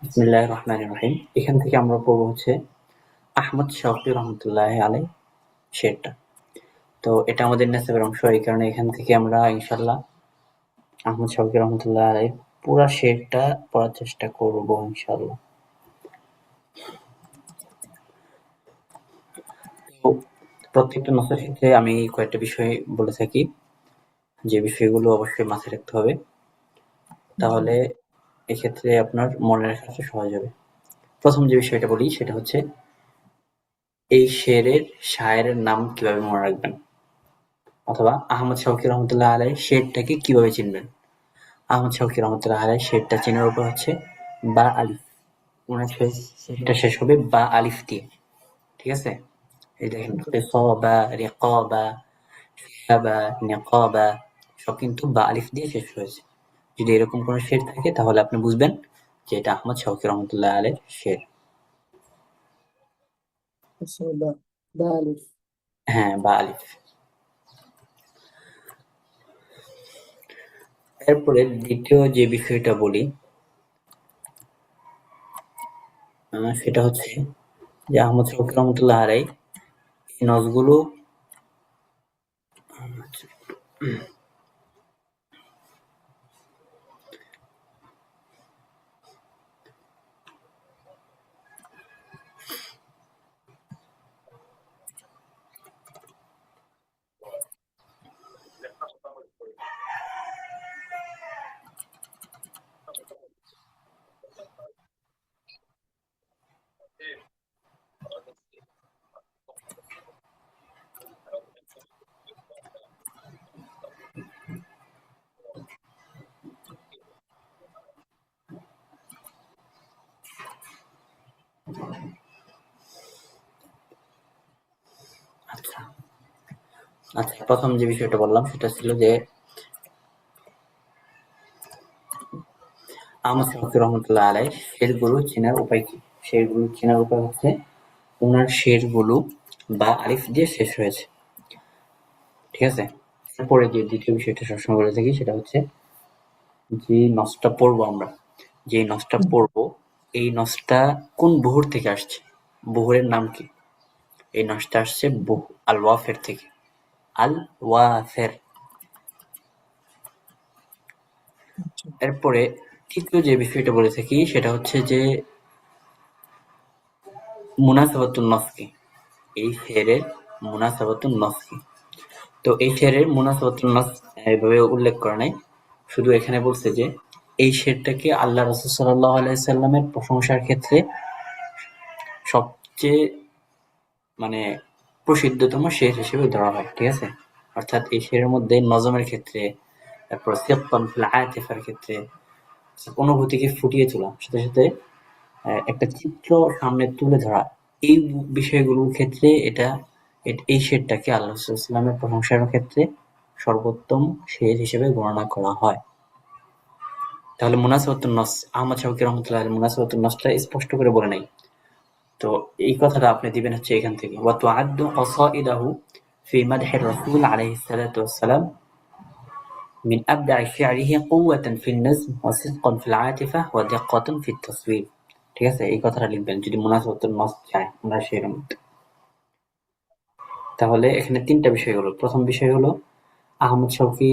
বিসমিল্লাহির রহমানির রহিম। এখান থেকে আমরা পড়বো হচ্ছে আহমদ শওকী রহমতুল্লাহি আলাইহি শেরটা। তো এটা আমাদের নেসেবের অংশ, এই কারণে এখান থেকে আমরা ইনশাআল্লাহ আহমদ শওকী রহমতুল্লাহি আলাইহি পুরা শেরটা পড়ার চেষ্টা করব ইনশাআল্লাহ। তো প্রত্যেকটা নসের ক্ষেত্রে আমি কয়েকটা বিষয় বলে থাকি, যে বিষয়গুলো অবশ্যই মাথায় রাখতে হবে, তাহলে এক্ষেত্রে আপনার মনে রাখা সহজ হবে। প্রথম যে বিষয়টা বলি সেটা হচ্ছে এই শেরের শায়েরের নাম কিভাবে মনে রাখবেন, অথবা আহমদ শওকী রহমতুল্লাহ আলাইহি শেরটাকে কিভাবে চিনবেন। আহমদ শওকী রহমতুল্লাহ আলাইহি শেরটা চেনার উপায় হচ্ছে বা আলিফ। ওনার শেরটা শেষ হবে বা আলিফ দিয়ে, ঠিক আছে? এই দেখেন রিসাবা, রিকাবা, শিহাবা, নিকাবা সব কিন্তু বা আলিফ দিয়ে শেষ হয়েছে। যদি এরকম কোনো শের থাকে তাহলে আপনি বুঝবেন যে এটা আহমদ শওকী রহমতুল্লাহ আলাইহির শের। আচ্ছা, বা আলিফ। হ্যাঁ, বা আলিফ। এরপরে দ্বিতীয় যে বিষয়টা বলি সেটা হচ্ছে যে আহমদ শওকী রহমতুল্লাহ আলাইহি এই নজগুলো আচ্ছা আচ্ছা প্রথম যে বিষয়টা বললাম সেটা ছিল যে আহমদ শওকী রহমতুল্লাহ আলাইহি শেরগুলো চেনার উপায় কি। শেরগুলো চেনার উপায় হচ্ছে ওনার শেরগুলো বা আলিফ দিয়ে শেষ হয়েছে, ঠিক আছে? এরপরে যে দ্বিতীয় বিষয়টা সবসময় বলে থাকি সেটা হচ্ছে যে নসটা পড়বো আমরা, যে নসটা পড়বো এই নসটা কোন বুহুর থেকে আসছে, বুহুরের নাম কি। এই নসটা আসছে আল ওয়াফের থেকে, আল ওয়াফের। আচ্ছা, এরপরে তৃতীয় যে বিষয়টা বলে থাকি সেটা হচ্ছে যে মুনাসাবাতুন নস কি, এই শেরের মুনাসাবাতুন নস কি। তো এই শেরের মুনাসাবাতুন নস এভাবে উল্লেখ করা নাই, শুধু এখানে বলছে যে এই শেরটাকে আল্লাহ রাসূল সাল্লাল্লাহু আলাইহি সাল্লামের প্রশংসার ক্ষেত্রে সবচেয়ে মানে প্রসিদ্ধতম শের হিসেবে ধরা হয়, ঠিক আছে? অর্থাৎ এই শেরের মধ্যে নজমের ক্ষেত্রে, তারপর সিদকান ফিল আতিফার ক্ষেত্রে অনুভূতিকে ফুটিয়ে তোলা, সাথে সাথে একটা চিত্র সামনে তুলে ধরা, এই বিষয়গুলোর ক্ষেত্রে এটা এই শেরটাকে আল্লাহ রাসূল সাল্লাল্লাহু প্রশংসার ক্ষেত্রে সর্বোত্তম শের হিসেবে গণনা করা হয়। তাহলে মুনাসাবাতুন নস, আহমদ শওকী রহমতুল্লাহ আলাইহি মুনাসাবাতুন নসটা স্পষ্ট করে বলে নাই। তো এই কথাটা আপনি দিবেন হচ্ছে এখান থেকে, ওয়া তুআদ্দু কসাইদাহু ফি মাদহির রাসূল আলাইহিস সালাতু ওয়াস সালাম মিন আবদা'i শি'রিহি কুওয়াতান ফিন নাজম ওয়া সিদকান ফিল আতিফা ওয়া দিক্কাতান ফিত তাসওয়ির। ঠিক আছে? এই কথাটা লিখবেন যদি মুনাসাবাতুন নস চায় আমরা শেরের মধ্যে। তাহলে এখানে ৩ টা বিষয় হলো। প্রথম বিষয় হলো আহমদ শওকী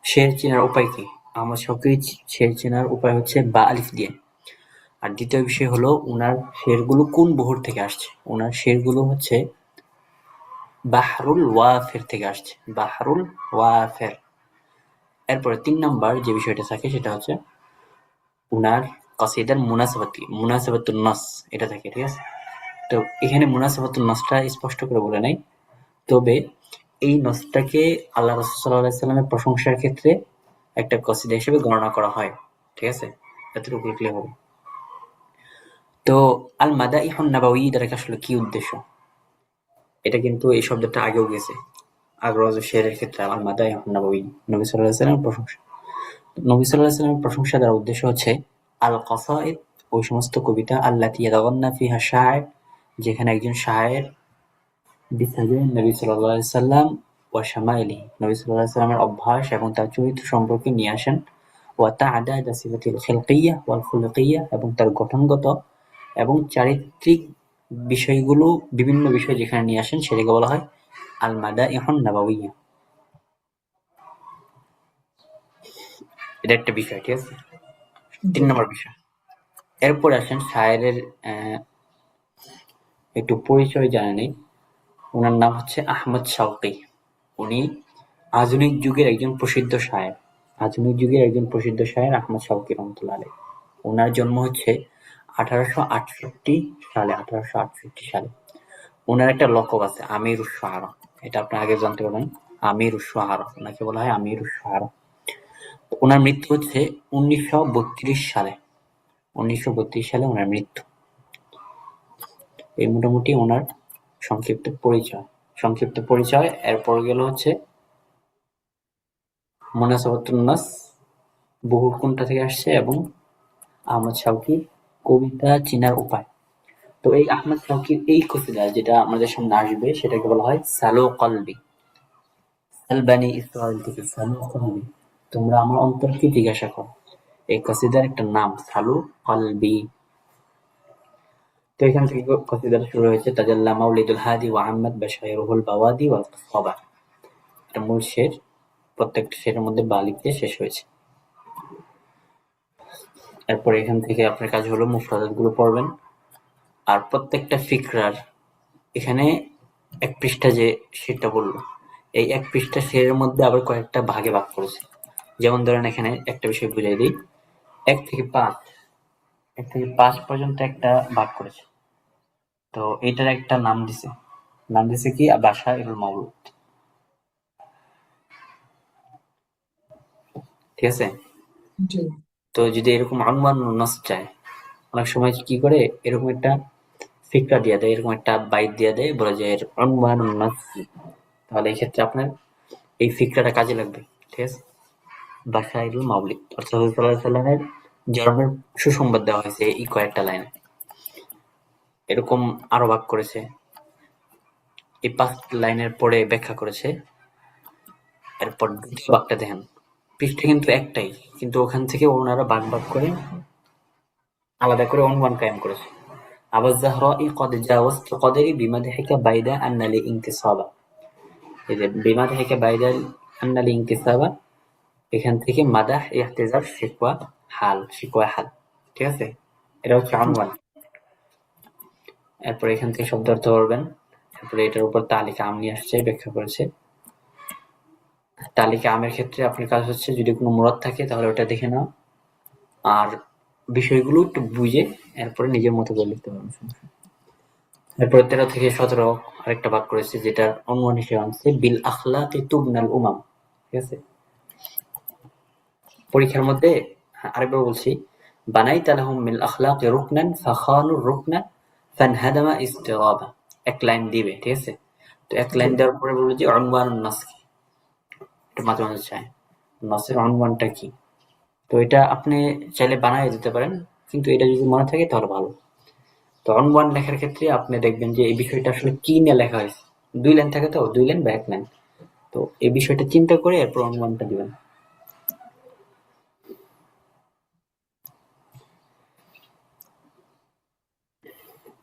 শের চেনার উপায় কি? আহমদ শওকী শের চেনার উপায় হচ্ছে বা আলিফ দিয়ে। আর দ্বিতীয় বিষয় হলো উনার শেরগুলো কোন বহর থেকে আসছে। উনার শেরগুলো হচ্ছে বাহরুল ওয়াফের থেকে আসছে, বাহরুল ওয়াফের। এরপরে ৩ নাম্বার যে বিষয়টা থাকে সেটা হচ্ছে উনার কসিদার মুনাসাবাত কি, মুনাসাবাতুন নস এটা থাকে, ঠিক আছে? তো এখানে মুনাসাবাতুন নসটা স্পষ্ট করে বলে নাই, তবে এই নসটাকে আল্লাহ রাসূল সাল্লাল্লাহু আলাইহি সাল্লামের প্রশংসার ক্ষেত্রে একটা কসিদা হিসেবে গণনা করা হয়, ঠিক আছে? এতটুকু লিখলে হবে। তো আল মাদাইহুন নাবাওয়ী দ্বারা আসলে কি উদ্দেশ্য, এটা কিন্তু এই শব্দটা আগেও গেছে আগ্রজ শেরের ক্ষেত্রে। আল মাদাইহুন নাবাওয়ী নবী সাল্লাল্লাহু আলাইহি সাল্লামের প্রশংসা। নবী সাল্লাল্লাহু আলাইহি সাল্লামের প্রশংসা দ্বারা উদ্দেশ্য হচ্ছে আল কসাইদ, ওই সমস্ত কবিতা আল্লাতী ইয়াতাগান্না ফিহা শায়ের, যেখানে একজন শায়ের বিসাজাইন নবী সাল্লাল্লাহু আলাইহি সাল্লাম ওয়া শামাইলিহি, নবী সাল্লাল্লাহু আলাইহি সাল্লামের অভ্যাস এবং তার চরিত্র সম্পর্কে নিয়ে আসেন ওয়া তা'দাদ সিফাতিল খিলকিয়্যাহ ওয়াল খুলুকিয়্যাহ, এবং তার গঠনগত এবং চারিত্রিক বিষয়গুলো, বিভিন্ন বিষয় যেখানে নিয়ে আসেন সেটাকে বলা হয় আল মাদাইহুন নাবাউইয়্যাহ। এটা একটা বিষয়, ঠিক আছে? 3 জি, নম্বর বিষয়। এরপরে আসেন শায়েরের একটু পরিচয় জানা নেই। উনার নাম হচ্ছে আহমদ শওকী। উনি আধুনিক যুগের একজন প্রসিদ্ধ শায়ের। আধুনিক যুগের একজন প্রসিদ্ধ শায়ের আহমদ শওকী রহমতুল্লাহ আলাইহ। উনার জন্ম হচ্ছে 1868 সালে। 1868 সালে। উনার একটা লকব আছে আমিরুশ শুআরা। এটা আপনি আগে জানতে পারবেন। আমিরুশ শুআরা, উনাকে বলা হয় আমিরুশ শুআরা। উনার মৃত্যু হচ্ছে 1932 সালে। 1932 সালে উনার মৃত্যু। এই মোটামুটি ওনার সংক্ষিপ্ত পরিচয়। সংক্ষিপ্ত পরিচয়। এরপর গেল হচ্ছে মুনাসাবাতুন নাস, বহু কোনটা থেকে আসছে, এবং আহমদ শওকীর কবিতা চিনার উপায়। তো এই আহমদ শওকীর এই কবিতা যেটা আমাদের সামনে আসবে সেটাকে বলা হয় সালো কলবি। আল বানি ইসরাইল থেকে সালো কলবি, তোমরা আমার অন্তরকে জিজ্ঞাসা করো। এই কসিদার একটা নাম সালো কলবি। তো এখান থেকে কসিদাটা শুরু হয়েছে তাজাল্লা মাউলিদুল হাদি ওয়া আহমদ বাশাইরুল বাওয়াদি ওয়াল কসাবা। এটা মূল শের। প্রত্যেকটা শেরের মধ্যে বা লিখতে শেষ হয়েছে। এরপর এখান থেকে আপনার কাজ হলো মুফরাদাত গুলো পড়বেন। আর প্রত্যেকটা ফিকরার এখানে এক পৃষ্ঠা যে শেরটা বললো, এই এক পৃষ্ঠা শেরের মধ্যে আবার কয়েকটা ভাগে ভাগ করেছে। যেমন ধরেন এখানে একটা বিষয় বুঝাই দিই। ১ থেকে ৫, ১ থেকে ৫ পর্যন্ত একটা ভাগ করেছে। তো এটার একটা নাম দিছে। নাম দিছে কি বাশাইরুল মাওলুদ। ঠিক আছে? জি, তো যদি এরকম আনওয়ান নাস চায়, অনেক সময় কি করে এরকম একটা ফিকরা দিয়ে দেয়, এরকম একটা বাইট দিয়ে দেয়, বলে যে এর আনওয়ান নাস কি? তাহলে এই ক্ষেত্রে আপনার এই ফিকরাটা কাজে লাগবে। ঠিক আছে? বাশাইরুল মাওলিদ অর্থাৎ হুজুর সাল্লাল্লাহু আলাইহি সাল্লামের জন্মের সুসংবাদ দেওয়া হয়েছে এই কয়েকটা লাইনে। এরকম আরো ভাগ করেছে। এই ৫ লাইনের পরে ব্যাখ্যা করেছে। এরপর দ্বিতীয় ভাগটা দেখেন। পৃষ্ঠা কিন্তু একটাই, কিন্তু ওখান থেকে ওনারা ভাগ ভাগ করে আলাদা করে অনওয়ান কায়েম করেছে। আবার জাহরাই কদ জাওয়াজতু কদরি বিমাদহিকা বাইদা আন্না লি ইনতিসাবা। এই যে বিমাদহিকা বাইদা আন্না লি ইনতিসাবা, এখান থেকে মাদাহ, ইহতিজাজ, শিকওয়া, হাল, শিকওয়া হাল। ঠিক আছে? এটা হচ্ছে অনওয়ান। এরপর এখান থেকে শব্দার্থ করবেন। তারপরে এটার উপর তালিকা আম নিয়ে আসছে, ব্যাখ্যা করেছে। তালিকা আমের ক্ষেত্রে আপনার কাজ হচ্ছে যদি কোনো মুরাদ থাকে তাহলে ওটা দেখে নাও, আর বিষয়গুলো একটু বুঝে এরপরে নিজের মতো করে লিখতে পারবেন। এরপর ১৩ থেকে ১৭ আরেকটা ভাগ করেছে, যেটা অনুমান হিসেবে আনছে বিল আখলাকি তুবনাল উমাম। ঠিক আছে? পরীক্ষার মধ্যে আরেকবার বলছি, বানাইতা লাহুম মিল আখলাকি রুকনান ফাখানু রুকনা ফানহাদামা ইসতিরাবা। এক লাইন দিবে, ঠিক আছে? তো এক জি, লাইন দেওয়ার পরে বলবো যে অনওয়ানুন নাস কি? এটা মাঝে মাঝে চায় নাসের অনওয়ানটা কি? তো এটা আপনি চাইলে বানায় দিতে পারেন, কিন্তু এটা যদি মনে থাকে তাহলে ভালো। তো অনওয়ান লেখার ক্ষেত্রে আপনি দেখবেন যে এই বিষয়টা আসলে কি নিয়ে লেখা হয়েছে। ২ লাইন থাকে তো, ২ লাইন বা ১ লাইন। তো এই বিষয়টা চিন্তা করে এরপর অনওয়ানটা দিবেন।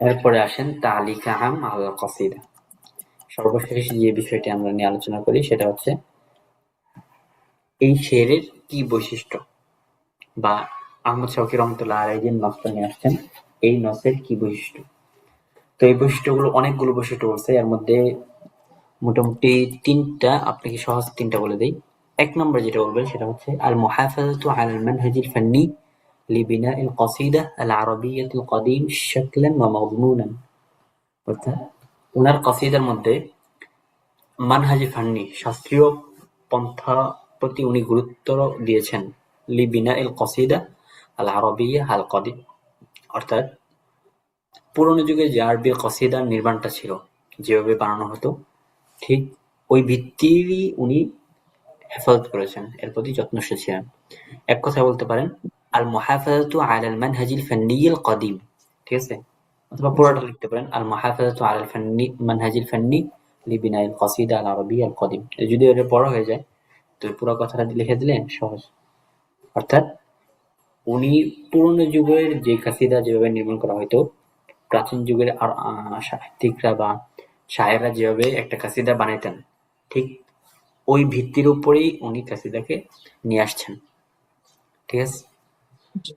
এরপরে আসেন তালিকা আম আল কসিদা। সর্বশেষ যে বিষয়টি আমরা নিয়ে আলোচনা করি সেটা হচ্ছে এই শেরের কি বৈশিষ্ট্য, বা আহমদ শওকী রহমতুল্লাহ আলাইহি যে নসটা নিয়ে আসছেন এই নসের কি বৈশিষ্ট্য। তো এই বৈশিষ্ট্যগুলো অনেকগুলো বৈশিষ্ট্য বলছে, এর মধ্যে মোটামুটি ৩টা আপনাকে সহজ ৩টা বলে দেই। ১ নম্বর যেটা বলবেন সেটা হচ্ছে আল মুহাফাজাতু আলাল মানহাজিল ফান্নি লিবিনাইল কসিদা আল আরাবিয়্যাতিল কদিম শাকলান ওয়া মাদমুনান। অর্থাৎ উনার কসিদার মধ্যে মানহাজি ফান্নি শাস্ত্রীয় পন্থা প্রতি উনি গুরুত্ব দিয়েছেন। লিবিনাইল কসিদা আল আরাবিয়্যা আল কদিম, অর্থাৎ পুরনো যুগে যে আরবি কসিদার নির্মাণটা ছিল, যেভাবে বানানো হতো, ঠিক ওই ভিত্তিরই উনি হেফাজত করেছেন, এর প্রতি যত্নশীল ছিলেন। এক কথায় বলতে পারেন আল মুহাফাজাতু আলাল মানহাজিল ফান্নিয়িল কদিম। ঠিক আছে? অথবা জি, পুরোটা লিখতে পারেন আল মুহাফাজাতু আলাল ফান্নি মানহাজিল ফান্নি লিবিনাইল কসিদা আল আরাবিয়্যা আল কদিম। যদি এটা বড় হয়ে যায় তো পুরো কথাটা লিখে দিলে সহজ। অর্থাৎ উনি পুরনো যুগের যে কাসিদা যেভাবে নির্মাণ করা হয়তো, প্রাচীন যুগের আর সাহিত্যিকরা বা শায়েররা যেভাবে একটা কাসিদা বানাইতেন, ঠিক ওই ভিত্তির উপরেই উনি কাসিদাকে নিয়ে আসছেন। ঠিক আছে। জি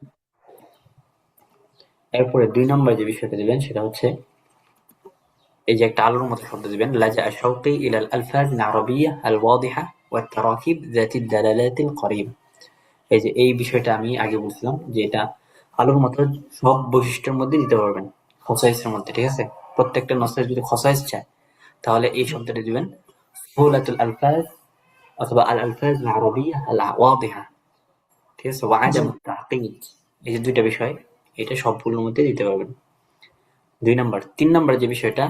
এরপরে 2 নম্বর যে বিষয়টা দিবেন সেটা হচ্ছে এই যে একটা আলোর মতো শব্দ দিবেন, লাজা শাওকি ইলাল আলফাজ আল-আরবিয়্যা আল-ওয়াদিহা ওয়াত তারাকিব যাতি দালালাতিল করিব। এই যে এই বিষয়টা আমি আগে বলছিলাম যে এটা আলোর মতো সব বৈশিষ্ট্যের মধ্যে দিতে পারবেন, খসাইসের মধ্যে। ঠিক আছে। প্রত্যেকটা নসের যদি খসাইস চায় তাহলে এই জি শব্দটা দিবেন, সুহুলাতুল আলফাজ অথবা আল আলফাজ আল-আরবিয়্যা আল-ওয়াদিহা। ঠিক আছে। ওয়া জি আদামুত তা'কিদ, এই যে দুইটা বিষয়, এটা সবগুলোর মধ্যে দিতে পারবেন। 2 নাম্বার। 3 নাম্বার যে বিষয়টা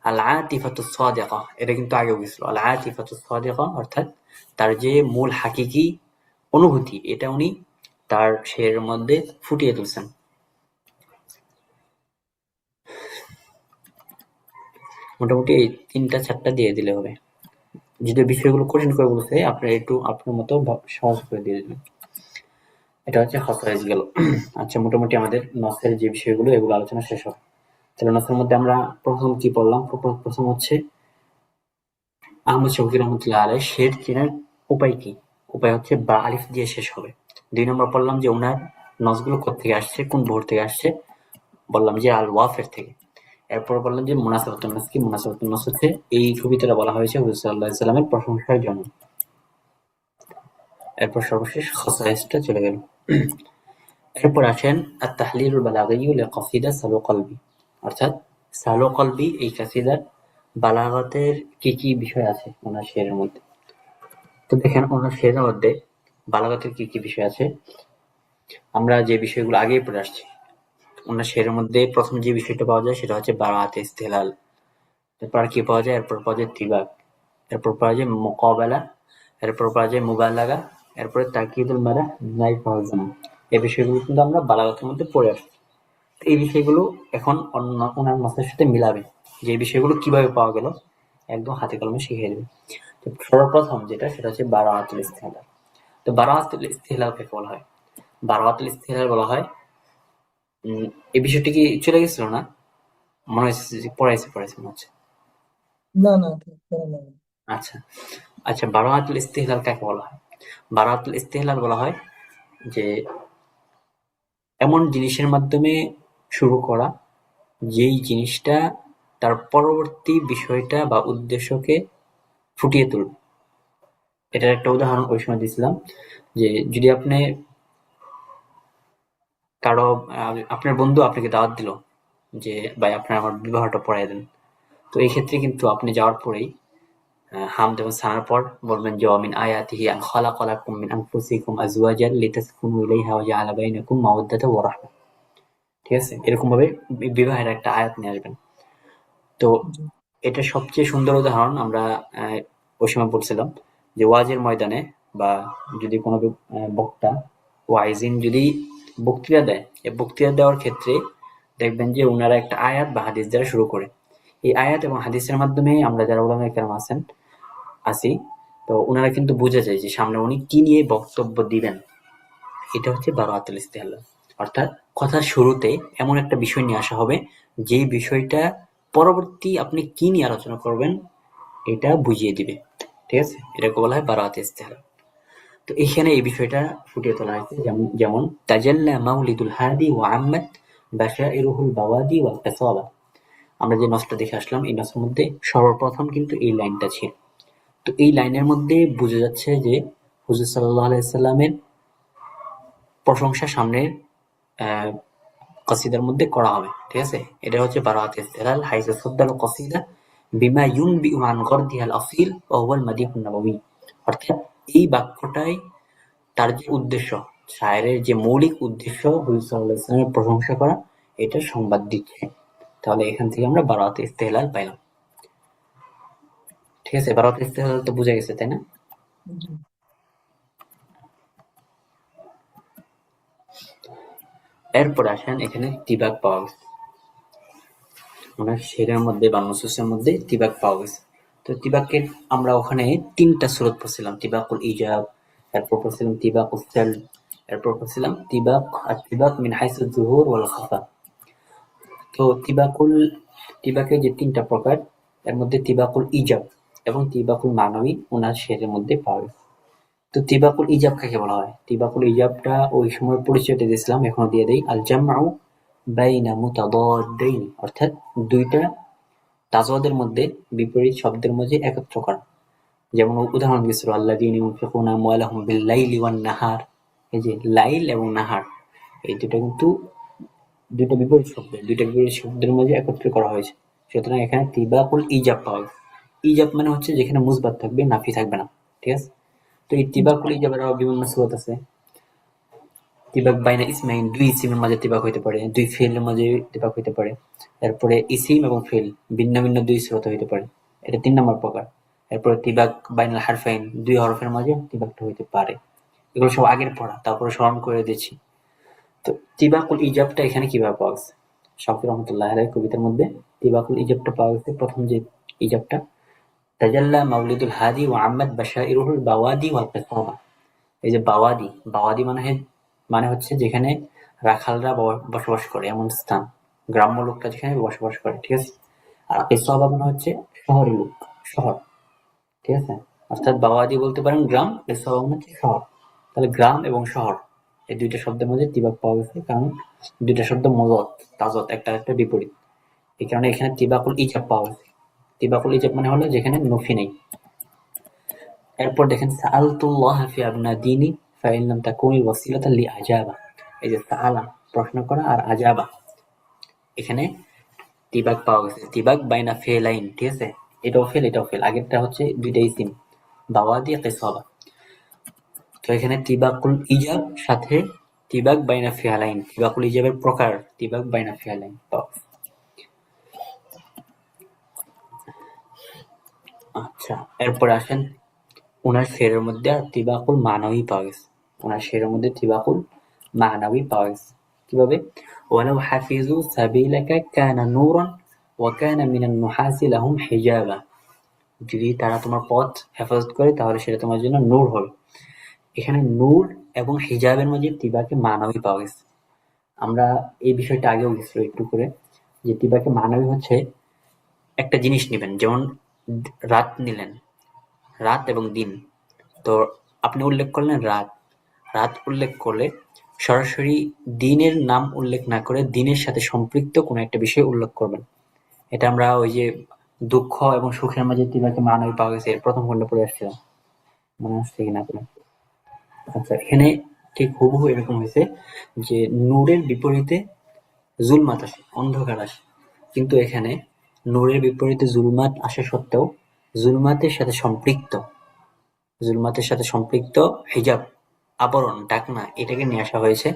আল আতিফাতুস সাদিকা, এটা কিন্তু আগেও গেছিল। আল আতিফাতুস সাদিকা অর্থাৎ তার যে মূল হাকিকি অনুভূতি, এটা উনি তার শেরের মধ্যে ফুটিয়ে তুলছেন। মোটামুটি এই 3টা 4টা দিয়ে দিলে হবে। যদি বিষয়গুলো কঠিন করে বলতে আপনার একটু আপনার মতো সহজ করে দিয়ে দিবেন। এটা হচ্ছে খাসাইস গেল। আচ্ছা, মোটামুটি আমাদের নসের যে বিষয়গুলো এগুলো আলোচনা শেষ হবে। তাহলে নসের মধ্যে আমরা প্রথম কি পড়লাম? প্রথম হচ্ছে আহমদ শৌকী রহমতুল্লাহ আলাই শের চেনার উপায় কি? উপায় হচ্ছে বা আলিফ দিয়ে শেষ হবে। 2 নম্বর পড়লাম যে উনার নসগুলো কোত্থেকে আসছে, কোন ভোর থেকে আসছে, বললাম যে আল ওয়াফের থেকে। এরপর বললাম যে মুনাসাবাতুন নাস কি? মুনাসাবাতুন নাস হচ্ছে এই কবিতাটা বলা হয়েছে হুজুর সাল্লাল্লাহু আলাইহি সাল্লামের প্রশংসার জন্য। এরপর সর্বশেষ খাসায়েসটা চলে গেল। এরপর আসেন আত-তাহলিলুল বালাগী লিকাসিদা সালো কলবি, অর্থাৎ সালো কলবি এই কাসিদার বালাগতের কি কি বিষয় আছে ওনার শেরের মধ্যে। তো দেখেন ওনার শেরের মধ্যে বালাগতের কি কি বিষয় আছে, আমরা যে বিষয়গুলো আগেই পড়ে আসছি। ওনার শেরের মধ্যে প্রথম যে বিষয়টা পাওয়া যায় সেটা হচ্ছে বারাআত ইস্তেহলাল। এরপর আর কি পাওয়া যায়? এরপর পাওয়া যায় তিবাক, এরপর পাওয়া যায় মুকাবালা, এরপর পাওয়া যায় মুবালাগা, এরপরে তাকিদুল মাদাহ, নাইফ ফাওজান। এই বিষয়গুলো কিন্তু আমরা বালাগতের মধ্যে পড়ে আসছি। এই বিষয়গুলো এখন ওনার মাথার সাথে মিলাবে, যে এই বিষয়গুলো কিভাবে পাওয়া গেল একদম হাতে কলমে শিখিয়ে দেবে। তো সর্বপ্রথম যেটা সেটা হচ্ছে বারাআতুল ইস্তেহলাল। তো বারাআতুল ইস্তেহলাল কাকে বলা হয়? বারাআতুল ইস্তেহলাল বলা হয়, এই বিষয়টি কি চলে গেছিল না? মনে হচ্ছে যে পড়াইছে মনে হচ্ছে। না না করা লাগে আচ্ছা আচ্ছা, বারাআতুল ইস্তেহলাল কাকে বলা হয়? বারাআতুল ইস্তেহলাল বলা হয় যে এমন জিনিসের মাধ্যমে শুরু করা যেই জিনিসটা তার পরবর্তী বিষয়টা বা উদ্দেশ্যকে ফুটিয়ে তুলবে। এটার একটা উদাহরণ ওই সময় দিয়েছিলাম যে যদি আপনি কারো আপনার বন্ধু আপনাকে দাওয়াত দিল যে ভাই আপনার আমার বিবাহটা পড়ায় দেন, তো এই ক্ষেত্রে কিন্তু আপনি যাওয়ার পরেই হামদ এবং সানার পর বলবেন যে ওয়ামিন আয়াতিহি আন খালাকা লাকুম মিন আনফুসিকুম আজওয়াজান লিতাসকুনু ইলাইহা ওয়া জাআলা বাইনাকুম মাওয়াদ্দাতান ওয়া রাহমা। ঠিক আছে? এরকম ভাবে বিবাহের একটা আয়াত নিয়ে আসবেন। তো জি এটা সবচেয়ে সুন্দর উদাহরণ আমরা ওই সময় বলছিলাম যে ওয়াজের ময়দানে বা যদি কোনো বক্তা ওয়াইজিন যদি বক্তৃতা দেয়, এই বক্তৃতা দেওয়ার ক্ষেত্রে দেখবেন যে ওনারা একটা আয়াত বা হাদিস দ্বারা শুরু করে। এই আয়াত এবং হাদিসের মাধ্যমে আমরা যারা উলামায়ে কেরাম আছি, তো ওনারা কিন্তু বোঝা যায় যে সামনে উনি কি নিয়ে বক্তব্য দিবেন। এটা হচ্ছে বারাআতুল ইস্তেহলাল। অর্থাৎ কথার শুরুতে এমন একটা বিষয় নিয়ে আসা হবে যেই বিষয়টা পরবর্তী আপনি কি নিয়ে আলোচনা করবেন এটা বুঝিয়ে দিবে। ঠিক আছে? এটাকে বলা হয় বারাআত ইস্তেহলাল। তো এখানে এই বিষয়টা ফুটিয়ে তোলা হয়েছে, যেমন যেমন তাজাল্লা মাউলিদুল হাদি ওয়া আম্মাত বাশাইরুহুল বাওয়াদি ওয়াল কাসাবা। আমরা যে নসটা দেখে আসলাম এই নসের মধ্যে সর্বপ্রথম কিন্তু এই লাইনটা ছিল। তো এই লাইনের মধ্যে বোঝা যাচ্ছে যে হুজুর সাল্লাল্লাহু আলাইহি সাল্লামের প্রশংসা সামনের কসিদার মধ্যে করা হবে। ঠিক আছে? এটা হচ্ছে বারাআত ইস্তেহলাল হাইসু সাদ্দাল কসিদা বিমা ইউনবিউ আন গরদিহাল আসিল ওয়া হুয়াল মাদিহুন নাবাবী। অর্থাৎ এই বাক্যটাই তার যে উদ্দেশ্য, শায়েরের যে মৌলিক উদ্দেশ্য হুজুর সাল্লাল্লাহু আলাইহি ওয়াসাল্লামের প্রশংসা করা, এটা সংবাদ দিচ্ছে। তাহলে এখান থেকে আমরা বারাআত ইস্তেহলাল পাইলাম। ঠিক আছে? বারাআত ইস্তেহলাল তো বুঝা গেছে, তাই না? জি এরপরে আসেন এখানে তিবাক পাওয়া গেছে। ওনার শেরের মধ্যে বা নুসুসের মধ্যে তিবাক পাওয়া গেছে। তো তিবাকের আমরা ওখানে 3টা সূরত পড়ছিলাম। তিবাকুল ইজাব, এরপর পড়ছিলাম তিবাকুল সাল, এরপর বলছিলাম তিবাক আর তিবাক মিন হাইসু যুহুর ওয়াল খাফা। তো তিবাকের যে তিনটা প্রকার, এর মধ্যে তিবাকুল ইজাব এবং তিবাকুল মানবী ওনার শেরের মধ্যে পাওয়া গেছে। তো তিবাকুল ইজাব কাকে বলা হয়? তিবাকুল ইজাবটা ওই সময় পরিচয়টা দিয়েছিলাম, এখনো দিয়ে দেই। আল জামউ বাইনা মুতাদাদ্দাইন, অর্থাৎ দুইটা তাজওয়াদের মধ্যে বিপরীত শব্দের মধ্যে একত্র করা। যেমন উদাহরণ দিয়েছিল আল্লাযীনা ইউনফিকুনা আমওয়ালাহুম বিল-লাইলি ওয়ান-নাহার। এই যে লাইল এবং নাহার, এই দুটো কিন্তু দুইটা বিপরীত শব্দ, দুইটা বিপরীত শব্দের মধ্যে একত্র করা হয়েছে। সুতরাং এখানে তিবাকুল ইজাব পাওয়া গেছে। ইজাব মানে হচ্ছে যেখানে মুসবাত থাকবে, নাফি থাকবে না। ঠিক আছে? তো এই তিবাকুল ইজাবের আরো বিভিন্ন সূরত আছে। তিবাক বাইনা ইসমাইন, দুই ইসিমের মাঝে তিবাক হইতে পারে, দুই ফেলের মাঝে তিবাক হইতে পারে। এরপরে ইসিম এবং ফেল ভিন্ন ভিন্ন দুই সূরতে হইতে পারে। এটা ৩ নম্বর প্রকার। এরপরে তিবাক বাইনাল হারফাইন, দুই হরফের মাঝে তিবাকটা হইতে পারে। এগুলো সব আগের পড়া, তারপরে স্মরণ করে দিচ্ছি। তো তিবাকুল ইজাবটা এখানে কিভাবে পাওয়া গেছে? শাফি রহমতুল্লাহ আলাইহির কবিতার মধ্যে তিবাকুল ইজাবটা পাওয়া গেছে। প্রথম যে ইজাবটা, তাজাল্লা মাউলিদুল হাদি ওয়া আম্মাদ বাশাইরুল বাওয়াদি ওয়াল কিসাবা। এই যে বাওয়াদি, বাওয়াদি মানে হচ্ছে যেখানে রাখালরা বসবাস করে এমন স্থান, গ্রাম্য লোকটা যেখানে বসবাস করে। ঠিক আছে? আর কিসাবা মানে হচ্ছে শহরের লোক, শহর। ঠিক আছে? অর্থাৎ বাওয়াদি বলতে পারেন গ্রাম, কিসাবা মানে হচ্ছে শহর। তাহলে গ্রাম এবং শহর এই দুইটা শব্দের মধ্যে তিবাক পাওয়া গেছে, কারণ দুইটা শব্দ মুজাদ, তাজত, একটা একটা বিপরীত। এই কারণে এখানে তিবাকুল ইজাব পাওয়া গেছে। তিবাকুল ইজাব মানে হলো যেখানে নফি নেই। এরপর দেখেন সাআলতুল্লাহ ফি আবনা দীনি ফাইন লাম তাকুনিল ওয়াসিলাতা লি আজাবা। এই যে সাআলা প্রশ্ন করা আর আজাবা, এখানে তিবাক পাওয়া গেছে। তিবাক বাইনা ফেলাইন। ঠিক আছে? এটাও ফেল, এটাও ফেল। আগেরটা হচ্ছে দুইটা ইসিম, বাওয়াদি কিসাবা। তো এখানে তিবাকুল ইজাব সাথে তিবাক বাইনা ফিয়ালাইন, তিবাকুল ইজাবের প্রকার তিবাক বাইনা ফিয়ালাইন পাওয়া গেছে। আচ্ছা, এরপরে আসেন উনার শেরের মধ্যে তিবাকুল মানাবী পাওয়া গেছে। উনার শেরের মধ্যে তিবাকুল মানাবী পাওয়া গেছে। কিভাবে? ওয়ালাউ হাফিজু সাবিলাকা কানা নূরান ওয়া কানা মিনান নুহাসি লাহুম হিজাবা। যদি তারা তোমার পথ হেফাজত করে তাহলে সেটা তোমার জন্য নূর হবে। এখানে নূর এবং হিজাবের মাঝে তিবাকে মানাবী পাওয়া গেছে। আমরা এই বিষয়টা আগেও গেছিল একটু করে, যে তিবাকে মানাবী হচ্ছে একটা জিনিস নিবেন, যেমন রাত নিলেন, রাত এবং দিন। তো আপনি উল্লেখ করলেন রাত, রাত উল্লেখ করলে সরাসরি দিনের নাম উল্লেখ না করে দিনের সাথে সম্পৃক্ত কোনো একটা বিষয় উল্লেখ করবেন। এটা আমরা ওই যে দুঃখ এবং সুখের মাঝে তিবাকে মানাবী পাওয়া গেছে এর প্রথম খন্ড পড়ে আসছিলাম, মনে আসছে কিনা আপনার? আচ্ছা, এখানে ঠিক হুবহু এরকম হয়েছে যে নূরের বিপরীতে জুলমাত আসে, অন্ধকার আসে। কিন্তু এখানে নূরের বিপরীতে জুলমাত আসা সত্ত্বেও জুলমাতের সাথে সম্পৃক্ত, জুলমাতের সাথে সম্পৃক্ত হিজাব, আবরণ, ঢাকনা, এটাকে নিয়ে আসা হয়েছে।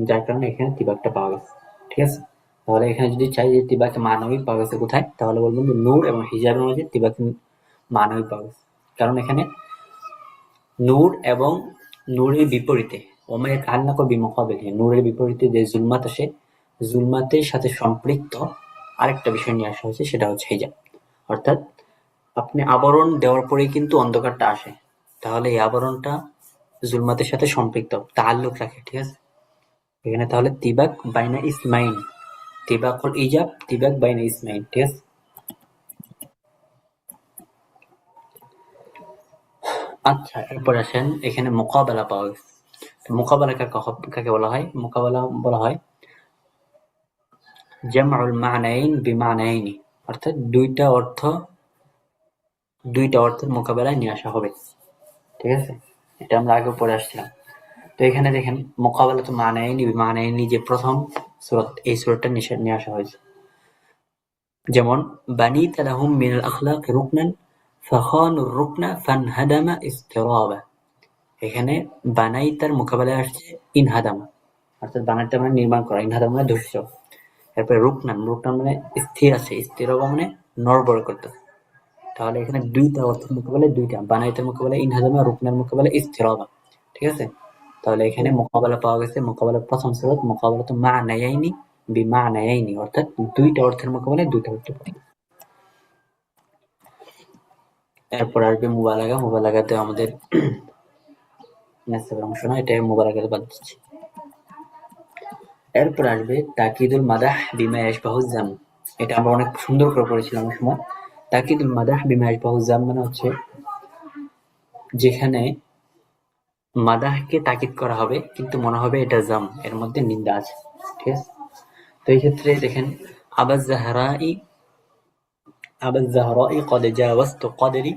যার কারণে এখানে তিবাকটা পাওয়া গেছে। ঠিক আছে? তাহলে এখানে যদি চাই যে তিবাকে মানবিক পাওয়া গেছে কোথায়, তাহলে বলবেন যে নূর এবং হিজাবের মাঝে তিবাকে মানবিক পাওয়া গেছে। কারণ এখানে নূর এবং নূরের বিপরীতে ওমায়ে কান্নাক বিমুকাবিলি, নূরের বিপরীতে যে জুলমাত আসে, জুলমাতের সাথে সম্পৃক্ত আরেকটা বিষয় নিয়ে আসা হয়েছে, সেটা হচ্ছে হিজাব। অর্থাৎ আপনি আবরণ দেওয়ার পরেই কিন্তু অন্ধকারটা আসে, তাহলে এই আবরণটা জুলমাতের সাথে সম্পৃক্ত, তাআল্লুক রাখে। ঠিক আছে? এখানে তাহলে তিবাক বাইনা ইসমাইন, তিবাকুল ইজাব, তিবাক বাইনা ইসমাইন। ঠিক আছে? আচ্ছা, এরপর আসেন এখানে মুকাবালা পাওয়া গেছে। মুকাবালা কাকে বলা হয়? মুকাবালা বলা হয় জামউল মা'নাইন বিমা'নাইনি, অর্থাৎ দুইটা অর্থের মোকাবেলায় নিয়ে আসা হবে। ঠিক আছে? এটা আমরা আগে পড়ে আসছিলাম। তো এখানে দেখেন মুকাবালাতু মা'নাইনি বিমা'নাইনি, যে প্রথম সূরা, এই সূরাটা নিয়ে আসা হয়েছে। যেমন বানিতা লাহুম মিনাল আখলাকি রুকনান ফাখানুর রুকনা ফানহাদামা ইসতিরাবা। এখানে বানাইতার মোকাবেলায় আসছে ইনহাদামা, অর্থাৎ বানাইতা মানে নির্মাণ করা, ইনহাদামা মানে ধ্বংস। এরপরে রুকনান, রুকনান মানে স্থির আছে, ইসতিরাবা মানে নড়বড় করতেছে। তাহলে এখানে দুইটা অর্থের মোকাবেলায় দুইটা, বানাইতার মোকাবেলায় ইনহাদামা, রুকনার মোকাবেলায় ইসতিরাবা। ঠিক আছে? তাহলে এখানে মোকাবেলা পাওয়া গেছে, মোকাবেলার প্রথম সূরা মুকাবালাতু মা'নায়াইনি বিমা'নায়াইনি, অর্থাৎ দুইটা অর্থের মোকাবেলায় দুইটা অর্থ পাওয়া গেছে। এরপর আসবে মুবালাগা। মুবালাগাতে আমাদের নাসবের অংশ না, এটা মুবারাকাত বাদ দিচ্ছি। এরপর আসবে তাকিদুল মাদাহ বিমা ইয়াশবাহু যাম। এটা আমরা অনেক সুন্দর করে পড়েছিলাম ওই সময়। তাকিদুল মাদাহ বিমা ইয়াশবাহু যাম মানে হচ্ছে যেখানে মাদাহকে তাকিদ করা হবে কিন্তু মনে হবে এটা জাম, এর মধ্যে নিন্দা আছে। ঠিক আছে, তো এই ক্ষেত্রে দেখেন আবাজ জাহরাই قد جاوزت قدري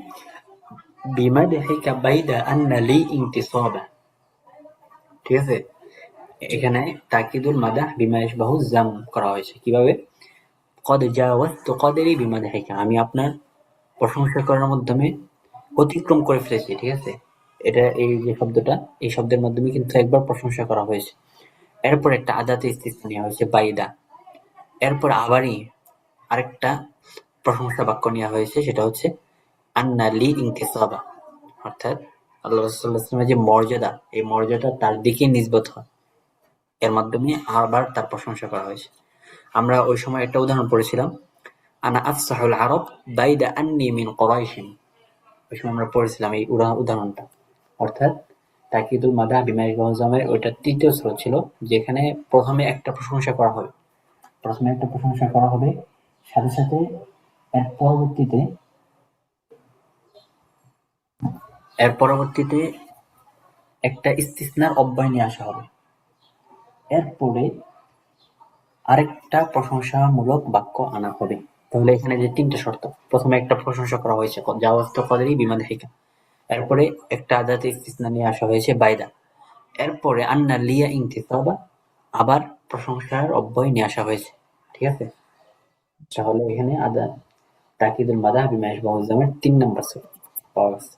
بمدحك بيد أن لي انتصابا। ঠিক আছে, জি এখানে তাকিদুল মাদাহ বিমা ইয়াশবাহু জাম করা হয়েছে কিভাবে, কদ জাওয়াজতু কদরি বিমাদহিকা, আমি আপনার প্রশংসা করার মাধ্যমে অতিক্রম করে ফেলেছি। ঠিক আছে, এটা এই যে শব্দটা, এই শব্দের মাধ্যমে কিন্তু একবার প্রশংসা করা হয়েছে। এরপর একটা আদাতে ইস্তিসনা নেওয়া হয়েছে বাইদা। এরপর আবারই আরেকটা প্রশংসা বাক্য নেওয়া হয়েছে, সেটা হচ্ছে আন্না লি ইনতিসাবা, অর্থাৎ আল্লাহ রাসূলুল্লাহ সাল্লাল্লাহু আলাইহি ওয়াসাল্লামের যে মর্যাদা, এই মর্যাদা তার দিকে নিসবত হয়, এর মাধ্যমে আবার তার প্রশংসা করা হয়েছে। আমরা ওই সময় একটা উদাহরণ পড়েছিলাম, আনা আফসাহুল আরব বাইদা আন্নি মিন কুরাইশিন। ওই সময় আমরা পড়েছিলাম এই উদাহরণটা। অর্থাৎ তাকিদুল মাদাহ বিমা ইয়াশবাহু যামের ওইটা তৃতীয় স্রোত ছিল, যেখানে প্রথমে একটা প্রশংসা করা হবে, সাথে সাথে এর পরবর্তীতে এর পরবর্তীতে একটা ইস্তিসনার অব্যয় নিয়ে আসা হবে। এরপরে আরেকটা প্রশংসামূলক বাক্য আনা হবে। তাহলে এখানে যে তিনটা শর্ত, প্রথমে একটা প্রশংসা করা হয়েছে জাওয়াজতু কদরি বিমাদহিকা, এরপরে একটা আদাতে ইস্তিসনা নিয়ে আসা হয়েছে বাইদা, এরপরে আন্না লিয়া ইনতিসাবা, আবার প্রশংসার অব্যয় নিয়ে আসা হয়েছে। ঠিক আছে, তাহলে এখানে আদা তাকিদুল মাদাহ বিমা ইয়াশবাহু যামের ৩ নাম্বার সূরা পাওয়া গেছে।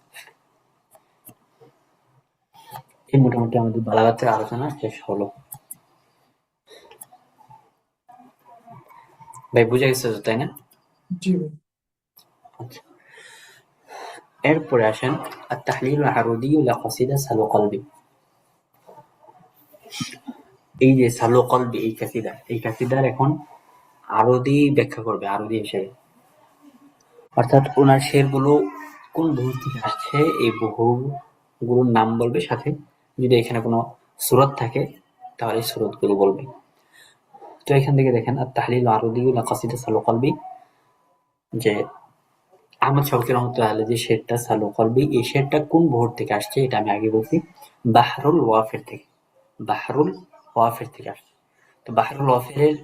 এই মোটামুটি আমাদের বালাগাতের আলোচনা শেষ হলো। ভাই বুঝে গেছে তো, তাই না? জি ভাই। আচ্ছা, এরপরে আসেন আত-তাহলিলুল আরুদিয়্যু লিকাসিদা সালু কলবি। এই যে সালু কলবি, এই কাসিদার এখন আরুদি ব্যাখ্যা করবে, আরুদি হিসেবে। অর্থাৎ ওনার শেরগুলো কোন বহুর থেকে আসছে, এই বহুগুলোর নাম বলবে, সাথে যদি এখানে কোনো সূরত থাকে তাহলে এই সূরতগুলো বলবে। তো এখান থেকে দেখেন আত-তাহলিলুল আরুদিয়্যু লিকাসিদা সালু কলবি, যে আহমদ শওকী রহমতুল্লাহ আলাইহি যে শেরটা সালু কলবি, এই শেরটা কোন বহুর থেকে আসছে এটা আমি আগে বলছি, বাহরুল ওয়াফির থেকে। বাহরুল ওয়াফির থেকে আসছে। তো বাহরুল ওয়াফিরের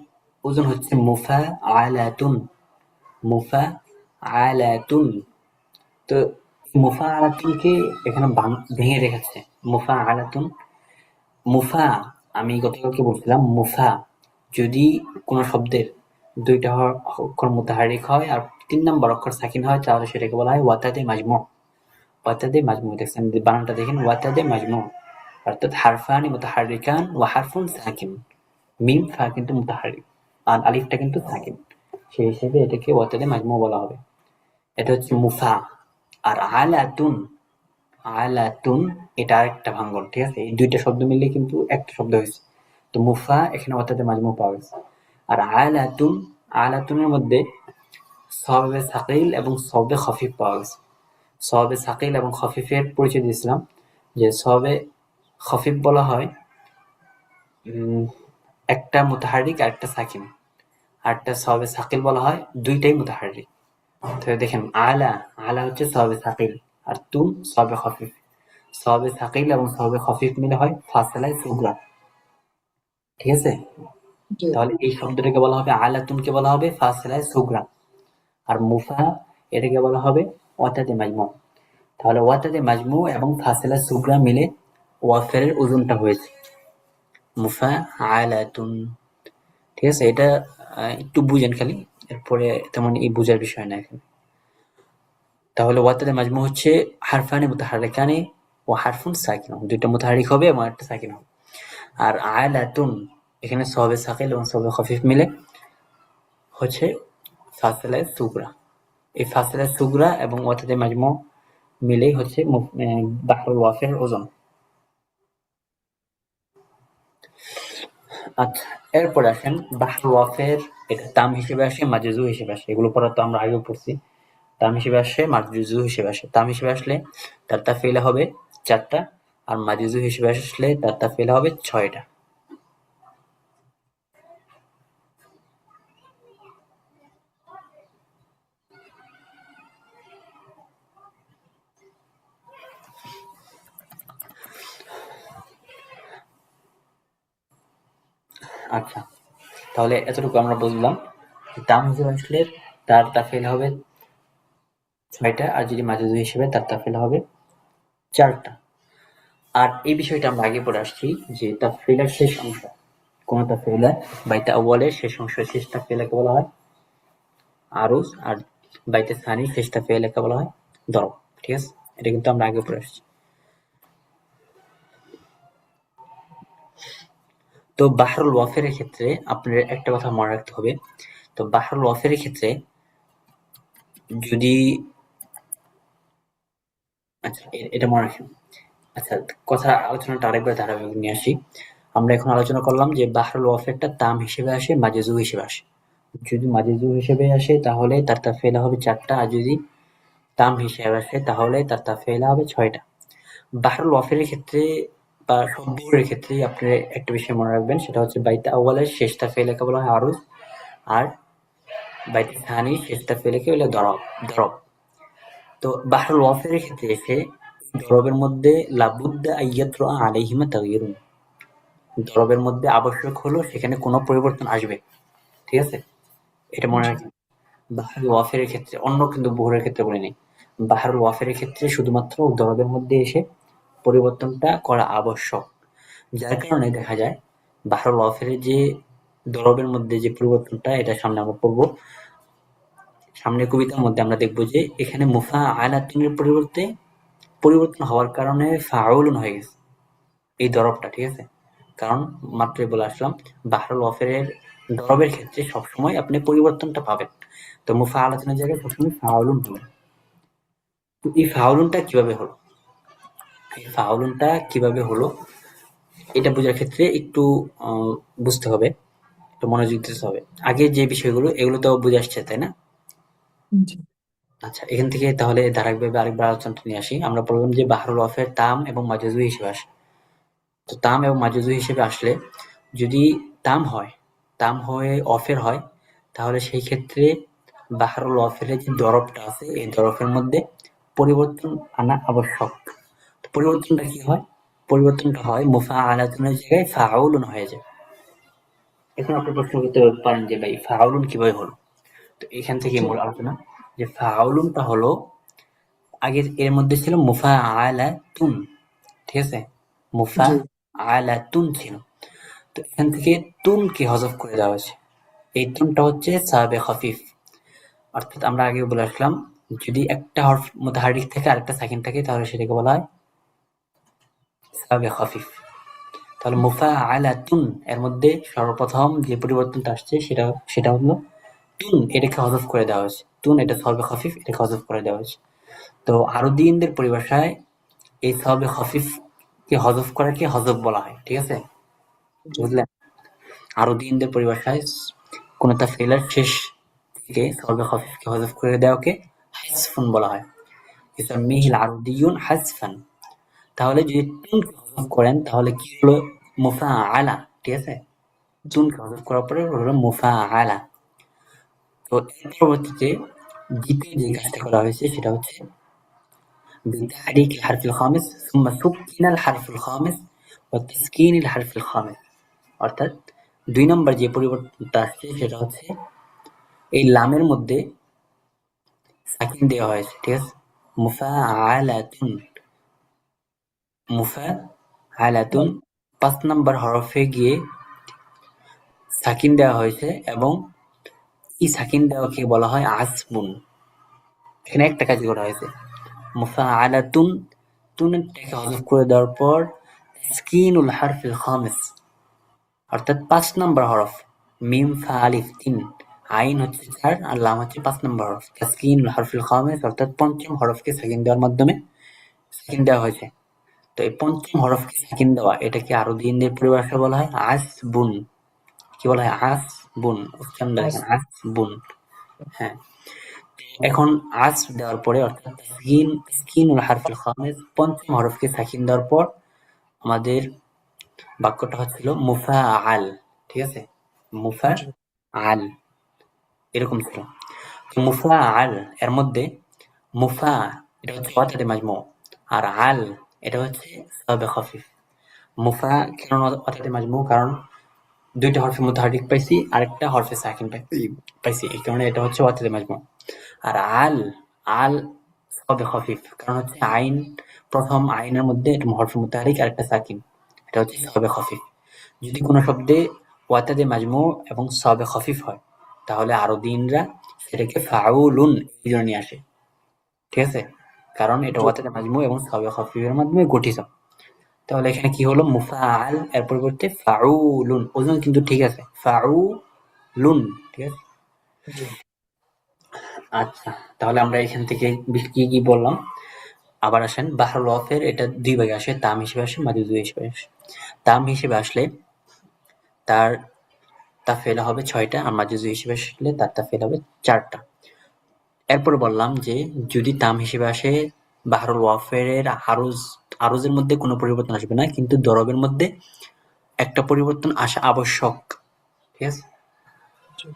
ওজন হচ্ছে মুফা আলাতুন, মুফা আলাতুন। তো মুফা আলাতুনকে এখানে ভেঙে রেখেছে, মুফা আলাতুন। মুফা, আমি গতকালকে বলছিলাম মুফা যদি কোনো শব্দের দুইটা অক্ষর মুতাহারিক হয় আর ৩ নাম্বার অক্ষর সাকিন হয় তাহলে সেটাকে বলা হয় ওয়াতাদে মাজমু। ওয়াতাদে মাজমু, দেখছেন বানানটা দেখেন, ওয়াতাদে মাজমু, অর্থাৎ হারফানি মুতাহারিকান ওয়া হারফুন সাকিন। মিম ফা কিন্তু মুতাহারিক আর আলিফটা কিন্তু সাকিন, সেই হিসেবে এটাকে ওয়াতাদে মাজমু বলা হবে। এটা হচ্ছে মুফা। আর আলাতুন, আলাতুন এটা আরেকটা ভাঙ্গন। ঠিক আছে, এই দুইটা শব্দ মিললে কিন্তু একটা শব্দ হয়েছে। তো মুফা এখানে ওয়াতাদে মাজমু পাওয়া গেছে। আর আলাতুন, আলাতুনের মধ্যে সওয়াবে সাকিল এবং সওয়াবে খফিফ পাওয়া গেছে। সওয়াবে সাকিল এবং খফিফের পরিচয় দিয়েছিলাম, যে সওয়াবে খফিফ বলা হয় একটা মুতাহারিক আর একটা সাকিন, আর একটা সওয়াবে সাকিল বলা হয় দুইটাই মুতাহারিক। তো দেখেন আলা, আলা হচ্ছে সওয়াবে সাকিল, আর তুম সওয়াবে খফিফ। সওয়াবে সাকিল এবং সওয়াবে খফিফ মিলে হয় ফাসিলায়ে সুগরা। ঠিক আছে, জি তাহলে এই শব্দটাকে বলা হবে আলাতুনকে বলা হবে ফাসিলায়ে সুগরা, আর মুফা এটাকে বলা হবে ওয়াতাদে মাজমু। তাহলে ওয়াতাদে মাজমু এবং ফাসিলা সুগরা মিলে ওয়াফের ওজনটা হয়েছে মুফা আলাতুন। ঠিক আছে, এটা একটু বুঝেন খালি, এরপরে তেমন এই বুঝার বিষয় না এখানে। তাহলে ওয়াতাদে মাজমু হচ্ছে হারফানি মুতাহারিকানি ও হারফুন সাকিন, দুইটা মুতাহারিক হবে এবং একটা সাকিন হবে। আর আলাতুন এখানে সওয়াবে সাকিল এবং সওয়াবে খফিফ মিলে হচ্ছে ফাসিলায়ে সুগরা। এই ফাসিলায়ে সুগরা এবং ওয়াতাদে মাজমু মিলেই হচ্ছে বাহরুল ওয়াফের ওজন। আচ্ছা, এরপরে আসেন বাহরুল ওয়াফের, এটা তাম হিসেবে আসে, মাজজু হিসেবে আসে। এগুলো পড়া তো আমরা আগেও পড়ছি। তাম হিসেবে আসে, মাজজু হিসেবে আসে। তাম হিসেবে আসলে তার তাফিলা হবে ৪টা, আর মাজুজু হিসেবে আসলে তার তাফিলা হবে 6টা। আচ্ছা, তাহলে এতটুকু আমরা বুঝলাম। তাম হিসেবে আসলে তার তাফিলা হবে 6টা, আর যদি মাজুজু হিসেবে তার তাফিলা হবে 4টা। আর এই বিষয়টা আমরা আগে পড়ে আসছি যে তাফিলার শেষ অংশ, কোন তাফিলা বাইতে আউয়ালের শেষ অংশ, শেষ তাফিলাকে বলা হয় আরুজ, আর বাইতে সানির শেষ তাফিলাকে বলা হয় দরব। ঠিক আছে, এটা কিন্তু আমরা আগে পড়ে আসছি। তো বাহরুল ওয়াফের ক্ষেত্রে আপনার একটা কথা মনে রাখতে হবে। তো বাহরুল ওয়াফের ক্ষেত্রে যদি আচ্ছা এটা মনে রাখেন। আচ্ছা, কথা আলোচনাটা আরেকবার ধারাবাহিক নিয়ে আসি। আমরা এখন আলোচনা করলাম যে বাহরুল ওয়াফেরটা তাম হিসেবে আসে, মাজেজু হিসেবে আসে। যদি মাজেজু হিসেবে আসে তাহলে তার তাফিলা হবে 4টা, আর যদি তাম হিসেবে আসে তাহলে তার তাফিলা হবে 6টা। বাহরুল ওয়াফের ক্ষেত্রে বা সব বহুরের ক্ষেত্রে আপনি একটা বিষয় মনে রাখবেন, সেটা হচ্ছে বাইতে আউয়ালের শেষ তাফিলাকে বলা হয় আরুজ, আর বাইতে সানির শেষ তাফিলাকে বলে দরব। দরব। তো বাহরুল ওয়াফের ক্ষেত্রে এসে দরবের মধ্যে লাবুদ্দা আইয়াতরা আলাইহিমা তাগয়িরুন, দরবের মধ্যে আবশ্যক হলো সেখানে কোনো পরিবর্তন আসবে। ঠিক আছে, এটা মনে জি, রাখবেন। বাহরুল ওয়াফের ক্ষেত্রে, অন্য কিন্তু বহুরের ক্ষেত্রে বলি নাই। বাহরুল ওয়াফের ক্ষেত্রে শুধুমাত্র দরবের মধ্যে এসে পরিবর্তনটা করা আবশ্যক। যার কারণে দেখা যায় বাহরুল ওয়াফের যে দরবের মধ্যে যে পরিবর্তনটা, এটা সামনে আমরা পড়বো। সামনের কবিতার মধ্যে আমরা দেখব যে এখানে মুফা আলাতুনের পরিবর্তে পরিবর্তন হওয়ার কারণে ফাউলুন হয়ে গেছে এই দরবটা। ঠিক আছে, কারণ মাত্রই বলে আসলাম বাহরুল ওয়াফের দরবের ক্ষেত্রে সবসময় আপনি পরিবর্তনটা পাবেন। তো মুফা আলাতুনের জায়গায় সবসময় ফাউলুন হবে। তো এই ফাউলুনটা কিভাবে হলো, এই ফাউলুনটা কিভাবে হলো এটা বোঝার ক্ষেত্রে একটু বুঝতে হবে, একটু মনোযোগ দিতে হবে। আগে যে বিষয়গুলো এগুলো তো বুঝে আসছে, তাই না? জি, আচ্ছা, এখান থেকে তাহলে ধারাবাহিকভাবে আরেকবার আলোচনাটা নিয়ে আসি। আমরা বললাম যে বাহরুল ওয়াফের তাম এবং মাজুজু হিসেবে আসে। তো তাম এবং মাজুজু হিসেবে আসলে যদি তাম হয়, তাম হয়ে অফের হয়, তাহলে সেই ক্ষেত্রে বাহরুল ওয়াফের যে দরবটা আছে এই দরবের মধ্যে পরিবর্তন আনা আবশ্যক। তো পরিবর্তনটা কি হয়? পরিবর্তনটা হয় মুফা আলাতুনের জায়গায় ফাউলুন হয়ে যায়। এখন আপনি প্রশ্ন করতে পারেন যে ভাই ফাউলুন কিভাবে হলো? তো এখান থেকে জি, মূল আলোচনা যে ফাউলুনটা হলো, আগে এর মধ্যে ছিল মুফা আলাতুন। ঠিক আছে, মুফা জি, আলাতুন ছিল। তো এখান থেকে তুনকে হজফ করে দেওয়া হয়েছে। এই তুনটা হচ্ছে সাবে খফিফ। অর্থাৎ আমরা আগে বলে আসলাম, যদি একটা হরফ মুতাহারিক থেকে আরেকটা সাকিন থাকে তাহলে সেটাকে বলা হয় সাবে খফিফ। তাহলে মুফা আলাতুন এর মধ্যে সর্বপ্রথম যে পরিবর্তনটা আসছে সেটা সেটা হলো তুন, এটাকে হজফ করে দেওয়া হয়েছে। তুন এটা সবে খফিফ, এটাকে হজফ করে দেওয়া হয়েছে। তো আরবিদের পরিভাষায় এই সবে খফিফকে হজফ করাকে হজফ বলা হয়। ঠিক আছে, জি, বুঝলেন? আরবিদের পরিভাষায় কোন একটা ফেলার শেষ থেকে সবে খফিফকে হজফ করে দেওয়াকে হাসফুন বলা হয়। জি, ইউসাম্মিহিল আরবিয়ুন হাসফান। তাহলে যদি তুনকে হজফ করেন তাহলে কি হলো? মুফা আলা। ঠিক আছে, জি, তুনকে হজফ করার পরে হলো মুফা আলা। তো এর পরবর্তীতে দ্বিতীয় যে কাজটা করা হয়েছে সেটা হচ্ছে بتحريك الحرف الخامس ثم سكن الحرف الخامس وتسكين الحرف الخامس। অর্থাৎ 2 নম্বর যে পরিবর্তনটা আসছে সেটা হচ্ছে এই লামের মধ্যে সাকিন দেওয়া হয়েছে। ঠিক আছে, মুফাআলাতুন, মুফাআলাতুন 5 নম্বর হরফে গিয়ে সাকিন দেওয়া হয়েছে, এবং এই সাকিন দেওয়াকে বলা হয় আসবুন। এখানে একটা কাজ করা হয়েছে, মুফাআলাতুন তুনটাকে হযফ করে দেওয়ার পর তাসকিনুল হারফিল খামিস, অর্থাৎ 5 নম্বর হরফ, মিম ফা আলিফ 3, আইন হচ্ছে 4 আর লাম হচ্ছে 5 নম্বর হরফ। তাসকিনুল হারফিল খামিস অর্থাৎ পঞ্চম হরফকে সাকিন দেওয়ার মাধ্যমে সাকিন দেওয়া হয়েছে। তো এই পঞ্চম হরফকে সাকিন দেওয়া এটাকে আরবিদের পরিভাষায় বলা হয় আসবুন। কি বলা হয়? আসবুন। উচ্চারণটা আস, দেখেন, আসবুন। হ্যাঁ, এখন আস দেওয়ার পরে অর্থাৎ তাসকিনুল হারফিল খামিস পঞ্চম হরফকে সাকিন দেওয়ার পর আমাদের বাক্যটা হচ্ছিল মুফা আল, ঠিক আছে, মুফা জি আল এরকম ছিল। মুফা আল এর মধ্যে মুফা এটা হচ্ছে ওয়াতাদে মাজমু, আর আল এটা হচ্ছে সাবে খফিফ। মুফা কেন ওয়াতাদে মাজমু? কারণ দুইটা হরফে মুতাহারিক পাইছি, আরেকটা হরফে সাকিন পাইছি, এই কারণে এটা হচ্ছে ওয়াতাদে মাজমু। আর আল আল সাবে খফিফ, কারণ হচ্ছে আইন, প্রথম আইনের মধ্যে একটা হরফে মুতাহারিক আর একটা সাকিন, এটা হচ্ছে সাবে খফিফ। যদি কোনো শব্দে ওয়াতাদে মাজমু এবং সাবে খফিফ হয়, তাহলে আরবিরা সেটাকে ফাউলুন এই জন্য নিয়ে আসে, ঠিক আছে, কারণ এটা জি ওয়াতাদে মাজমু এবং সাবে খফিফের মাধ্যমে গঠিত। তাহলে এখানে কি হলো? মুফাআল এর পরিবর্তে ফাউলুন, ওজন কিন্তু ঠিক আছে, ফাউলুন, ঠিক আছে। জি আচ্ছা, তাহলে আমরা এখান থেকে কি কি বললাম আবার আসেন। বাহরুল ওয়াফের এটা দুই ভাগে আসে, তাম হিসেবে আসে, মাজুজ হিসেবে আসে। তাম হিসেবে আসলে তার তাফেলা হবে ৬টা, আর মাজুজ হিসেবে আসলে তার তাফেলা হবে ৪টা। এরপরে বললাম যে যদি তাম হিসেবে আসে, বাহরুল ওয়াফের আরুজের মধ্যে কোনো পরিবর্তন আসবে না, কিন্তু দরবের মধ্যে একটা পরিবর্তন আসা আবশ্যক, ঠিক আছে। জি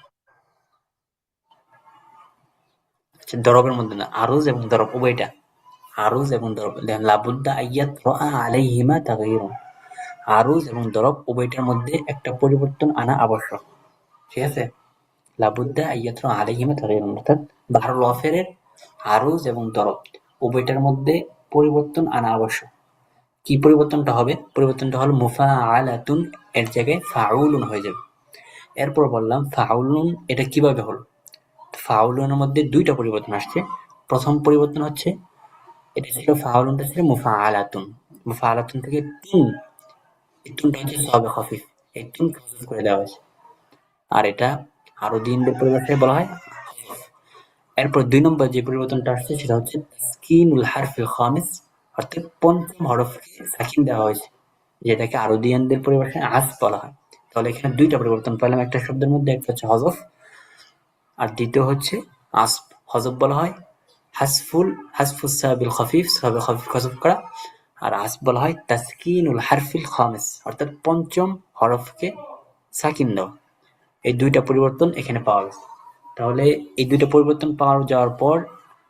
আচ্ছা, দরবের মধ্যে না, আরুজ এবং দরব উভয়টা, আরুজ এবং দরব, দেখেন লাবুদ্দা আইয়াত রাআ আলাইহিমা তাগয়িরুন, আরুজ এবং দরব উভয়টার মধ্যে একটা পরিবর্তন আনা আবশ্যক, ঠিক আছে। লাবুদ্দা আইয়াত রাআ আলাইহিমা তাগয়িরুন, অর্থাৎ বাহরুল ওয়াফের আরুজ এবং দরব উভয়টার মধ্যে পরিবর্তন আনা আবশ্যক। কি পরিবর্তনটা হবে? পরিবর্তনটা হলো মুফাআলাতুন এর জায়গায় ফাউলুন হয়ে যাবে। এরপর বললাম ফাউলুন এটা কিভাবে হলো। ফাউলুনের মধ্যে দুইটা পরিবর্তন আসছে। প্রথম পরিবর্তন হচ্ছে, এটা ছিল ফাউলুনটা ছিল মুফাআলাতুন, মুফাআলাতুন থেকে তুন, এই তুনটা হচ্ছে সবে খফিফ, এই তুন খফিফ করে দেওয়া হয়েছে, আর এটা আরো দিনদের পরিবর্তে বলা হয় হজফ। এরপর ২ নম্বর যে পরিবর্তনটা আসছে সেটা হচ্ছে তাসকিনুল হারফিল খামিস, অর্থাৎ পঞ্চম হরফকে সাকিন দেওয়া হয়েছে, যেটাকে আরবিয়ানদের পরিভাষায় আসব বলা হয়। তাহলে এখানে দুইটা পরিবর্তন পেলাম একটা শব্দের মধ্যে, একটা হচ্ছে হজফ, আর দ্বিতীয় হচ্ছে আসব। হজফ বলা হয় হাসফুস সাবিল খফিফ, সাবে খফিফ হজফ করা, আর আসব বলা হয় তাসকিনুল হারফিল খামিস, অর্থাৎ পঞ্চম হরফকে সাকিন দেওয়া। এই দুইটা পরিবর্তন এখানে পাওয়া গেছে। তাহলে এই দুইটা পরিবর্তন পাওয়া যাওয়ার পর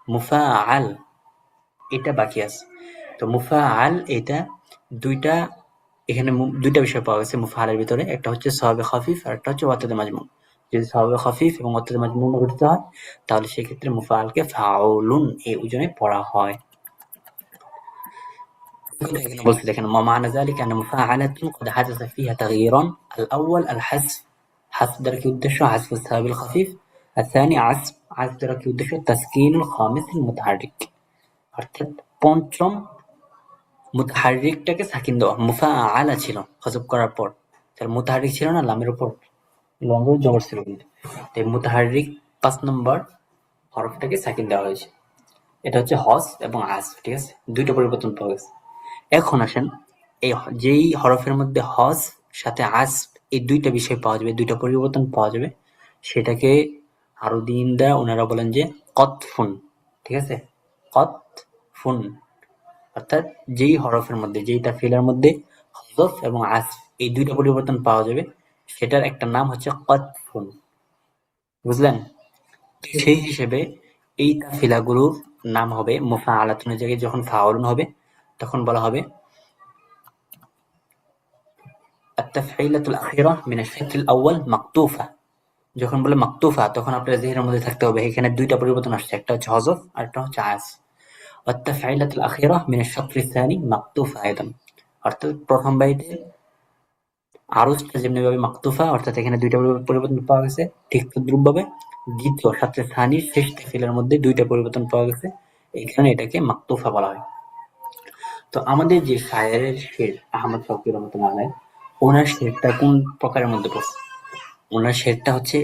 মুফাআল এটা বাকি আছে। তো মুফাআল এটা দুইটা, এখানে দুইটা বিষয় পাওয়া গেছে মুফাআলের ভিতরে, একটা হচ্ছে সওয়াবে খাফিফ আর একটা হচ্ছে ওয়াতাদে মাজমুম। যদি সওয়াবে খাফিফ এবং ওয়াতাদে মাজমুম গঠিত হয়, তাহলে সেক্ষেত্রে মুফাআলকে ফাউলুন এই ওজনে পড়া হয়। এখানে বলছে দেখেন মা'মানা যালিকা আন্না মুফাআলাতুন قد حدث فيها تغييران الأول الحذف حذف দ্বারা কি উদ্দেশ্য حذف السبب الخفيف الثاني عزف عزف দ্বারা কি উদ্দেশ্য تسكين الخامس المتحرك অর্থাৎ পঞ্চম মুতাহারিকটাকে সাকিন দেওয়া। মুফাআলা ছিল হজব করার পর, তার মুতাহারিক ছিল না লামের উপর, লম্বের জবর ছিল কিন্তু, তাই মুতাহারিক ৫ নম্বর হরফটাকে সাকিন দেওয়া হয়েছে। এটা হচ্ছে হজ এবং আসফ, ঠিক আছে, দুইটা পরিবর্তন পাওয়া গেছে। এখন আসেন এই যেই হরফের মধ্যে হজ সাথে আসফ এই দুইটা বিষয় পাওয়া যাবে, দুইটা পরিবর্তন পাওয়া যাবে, সেটাকে আরো দিন দেয় ওনারা বলেন যে কতফুন, ঠিক আছে, কতফুন, অর্থাৎ যেই হরফের মধ্যে যেই তাফিলের মধ্যে হজফ এবং আসফ এই দুইটা পরিবর্তন পাওয়া যাবে, সেটার একটা নাম হচ্ছে কতফুন, বুঝলেন। জি সেই হিসেবে এই তাফিলাগুলোর নাম হবে মুফাআলাতুনের জায়গায় যখন ফাউলুন হবে, তখন বলা হবে আত-তাফঈলাতুল আখিরা মিন আশ-শাকলিল আউয়াল মাকতুফা। যখন বলে মাকতুফা, তখন আপনার যিহনের মধ্যে থাকতে হবে এখানে দুইটা পরিবর্তন আসছে, একটা হচ্ছে হজফ আর একটা হচ্ছে আস। ওয়াত-তাফঈলাতুল আখিরা মিন আশ-শাকলিস সানি মাকতুফা আইদান, অর্থাৎ প্রথম বাইতে আরজটা যেমনিভাবে মাকতুফা, অর্থাৎ এখানে দুইটা পরিবর্তন পাওয়া গেছে, ঠিক তদ্রুপভাবে দ্বিতীয় সাথে সানির শেষ তাফিলের মধ্যে দুইটা পরিবর্তন পাওয়া গেছে, এই কারণে এটাকে মাকতুফা বলা হয়। তো আমাদের যে শায়েরের শের আহমদ শওকী রহমাতুল্লাহ আলাইহ, ওনার শেরটা কোন প্রকারের মধ্যে পড়ছে? ওনার শেরটা হচ্ছে